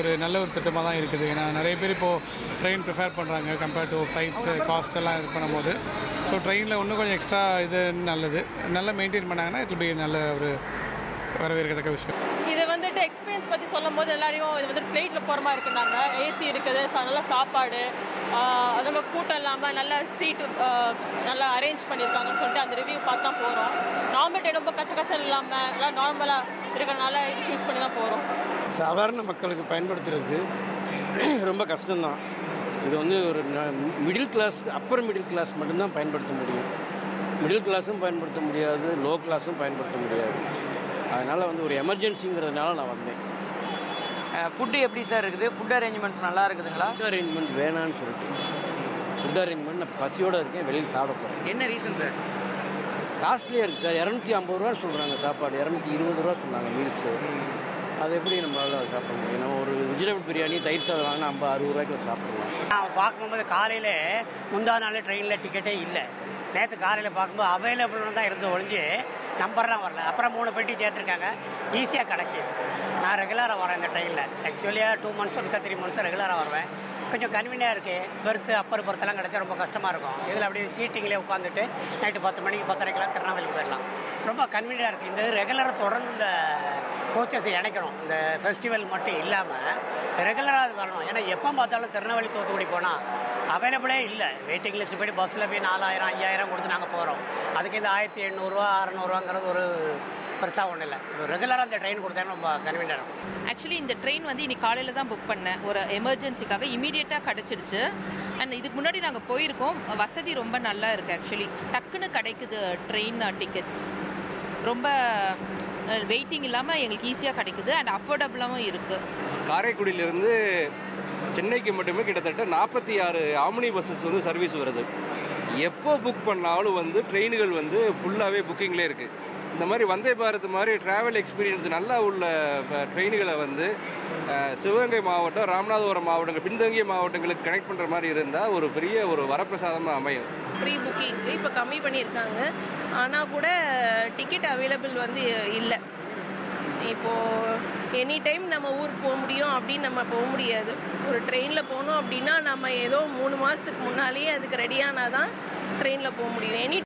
ஒரு நல்ல ஒரு திட்டமாக தான் இருக்குது. ஏன்னா நிறைய பேர் இப்போது ட்ரெயின் ப்ரிஃபேர் பண்ணுறாங்க கம்பேர்ட் டு ஃப்ளைட்ஸு காஸ்ட் எல்லாம் இது பண்ணும்போது. ஸோ ட்ரெயினில் இன்னும் கொஞ்சம் எக்ஸ்ட்ரா இது நல்லது, நல்லா மெயின்டைன் பண்ணாங்கன்னா இட் வில் பி நல்ல ஒரு வரவேற்கத்தக்க விஷயம். இது வந்துட்டு எக்ஸ்பீரியன்ஸ் பற்றி சொல்லும் போது எல்லாரையும் இது வந்துட்டு ஃப்ளைட்டில் போகிற மாதிரி இருக்குன்னாங்க. ஏசி இருக்குது, நல்ல சாப்பாடு, அது மாதிரி கூட்டம் இல்லாமல் நல்ல சீட்டு நல்லா அரேஞ்ச் பண்ணியிருக்காங்கன்னு சொல்லிட்டு அந்த ரிவ்யூ பார்த்து தான் போகிறோம். நார்மல் டைம் ரொம்ப கச்சல் இல்லாமல் எல்லாம் நார்மலாக இருக்கிறனால இது சூஸ் பண்ணி தான் போகிறோம். சாதாரண மக்களுக்கு பயன்படுத்துறதுக்கு ரொம்ப கஷ்டம்தான். இது வந்து ஒரு middle class, upper middle class மட்டும்தான் பயன்படுத்த முடியும். மிடில் கிளாஸும் பயன்படுத்த முடியாது, லோ கிளாஸும் பயன்படுத்த முடியாது. அதனால் வந்து ஒரு எமர்ஜென்சிங்கிறதுனால நான் வந்தேன். ஃபுட்டு எப்படி சார் இருக்குது? ஃபுட் அரேஞ்ச்மெண்ட்ஸ் நல்லா இருக்குதுங்களா? ஃபுட் அரேஞ்ச்மெண்ட் வேணான்னு சொல்லிட்டு ஃபுட் அரேஞ்ச்மெண்ட் நான் பசியோடு இருக்கேன், வெளியில் சாப்பிட போகிறேன். என்ன ரீசன் சார்? காஸ்ட்லியாக இருக்குது சார். 250 ரூபா சொல்கிறாங்க சாப்பாடு, 220 ரூபா சொன்னாங்க மீல்ஸு. அது எப்படி நம்மளால் சாப்பிட முடியும்? நம்ம ஒரு வெஜிடபிள் பிரியாணி தயிர் சாதம் வாங்கினா 50-60 ரூபாய்க்கு சாப்பிடுவோம். நான் பார்க்கும்போது காலையில் முந்தா நாள் ட்ரெயினில் டிக்கெட்டே இல்லை. நேற்று காலையில் பார்க்கும்போது அவைலபிள்னு தான் இருந்து ஒழிஞ்சு நம்பர்லாம் வரல. அப்புறம் 3 பெட்டி சேர்த்துருக்காங்க, ஈஸியாக கிடைக்கிது. நான் ரெகுலராக வரேன் இந்த ட்ரெயினில். ஆக்சுவலியாக 2 months 3 months ரெகுலராக வருவேன். கொஞ்சம் கன்வீனியாக இருக்குது. பெர்த்து அப்பர் பெர்த்தெல்லாம் கிடச்சா ரொம்ப கஷ்டமாக இருக்கும். இதில் அப்படியே சீட்டிங்லேயே உட்காந்துட்டு நைட்டு 10 மணிக்கு 10:30 திருநெல்வேலிக்கு போயிடலாம். ரொம்ப கன்வீனியாக இருக்குது. இந்த ரெகுலராக தொடர்ந்து இந்த கோச்சஸ் இணைக்கணும். இந்த ஃபெஸ்டிவல் மட்டும் இல்லாமல் ரெகுலராக அது வரணும். ஏன்னா எப்போ பார்த்தாலும் திருநெல்வேலி தூத்துக்குடி போனால் அவைலபிளே இல்லை. வெயிட்டிங் லிஸ்ட் போய்ட்டு பஸ்ஸில் போய் 4000 5000 கொடுத்து நாங்கள் போகிறோம். அதுக்கு இந்த 1800 600 ஒரு பெருசாக ஒன்றும் இல்லை. ரெகுலராக இந்த ட்ரெயின் கொடுத்தாலும் ரொம்ப கன்வீனியாக இருக்கும். ஆக்சுவலி இந்த ட்ரெயின் வந்து இன்னைக்கு காலையில் தான் புக் பண்ணேன். ஒரு எமர்ஜென்சிக்காக இமீடியட்டாக கிடச்சிடுச்சு. அண்ட் இதுக்கு முன்னாடி நாங்கள் போயிருக்கோம். வசதி ரொம்ப நல்லா இருக்குது. ஆக்சுவலி டக்குன்னு கிடைக்குது ட்ரெயின் டிக்கெட்ஸ். ரொம்ப வெயிட்டிங் இல்லாமல் எங்களுக்கு ஈஸியாக கிடைக்குது அண்ட் அஃபோர்டபுளாகவும் இருக்குது. காரைக்குடியிலேருந்து சென்னைக்கு மட்டுமே கிட்டத்தட்ட 46 ஆம்னி பஸ்ஸஸ் வந்து சர்வீஸ் வருது. எப்போ புக் பண்ணாலும் வந்து ட்ரெயின்கள் வந்து ஃபுல்லாகவே புக்கிங்லேயே இருக்குது. இந்த மாதிரி வந்தே பாரத் மாதிரி ட்ராவல் எக்ஸ்பீரியன்ஸ் நல்லா உள்ள ட்ரெயின்களை வந்து சிவகங்கை மாவட்டம், ராமநாதபுரம் மாவட்டங்கள், பின்தங்கிய மாவட்டங்களுக்கு கனெக்ட் பண்ணுற மாதிரி இருந்தால் ஒரு பெரிய ஒரு வரப்பிரசாதமாக அமையும். ப்ரீ புக்கிங்க்கு இப்போ கம்மி பண்ணியிருக்காங்க. ஆனால் கூட டிக்கெட் அவைலபிள் வந்து இல்லை. இப்போது எனி டைம் நம்ம ஊருக்கு போக முடியும் அப்படின்னு நம்ம போக முடியாது. ஒரு ட்ரெயினில் போகணும் அப்படின்னா நம்ம ஏதோ 3 மாதத்துக்கு முன்னாலேயே அதுக்கு ரெடியானால் தான் ட்ரெயினில் போக முடியும்.